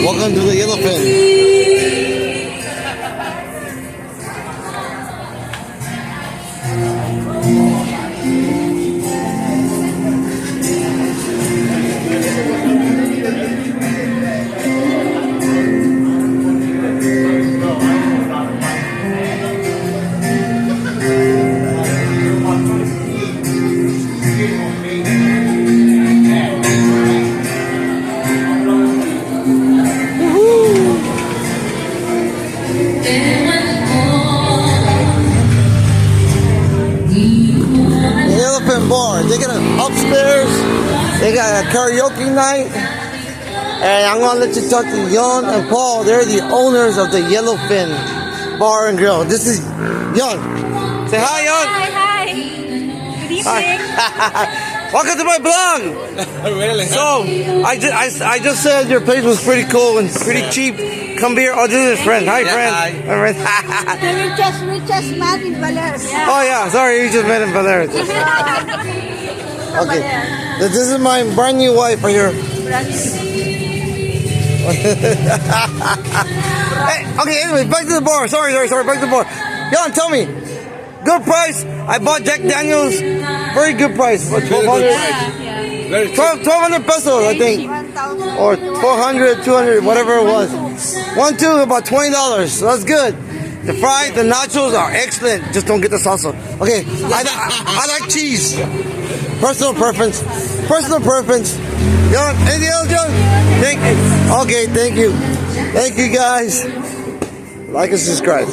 Welcome to the Yellowfin. Yellowfin bar. They got an upstairs. They got a karaoke night. And I'm gonna let you talk to Jan and Paul. They're the owners of the Yellowfin Bar and Grill. This is Jan. Say hi, Jan. Hi. Good evening. Hi. Welcome to my blog. Really? So I just said your place was pretty cool and pretty cheap. Come here. Oh, this is friend. Hi, friend. Hi. Hi. We just met in Baler. Oh yeah, sorry, you just met in Baler. Okay, this is my brand new wife right here. Hey, okay, anyway, back to the bar. Sorry, back to the bar. Jan, tell me, good price. I bought Jack Daniels, very good price for 1,200. Very cheap. 1,200 pesos, I think, or 400, 200, whatever it was. 1, 2, about $20. So that's good. The fries, the nachos are excellent. Just don't get the salsa. Okay, I like cheese. Personal preference. Jan, anything else, Jan? Thank you. Okay, thank you. Thank you, guys. Like and subscribe.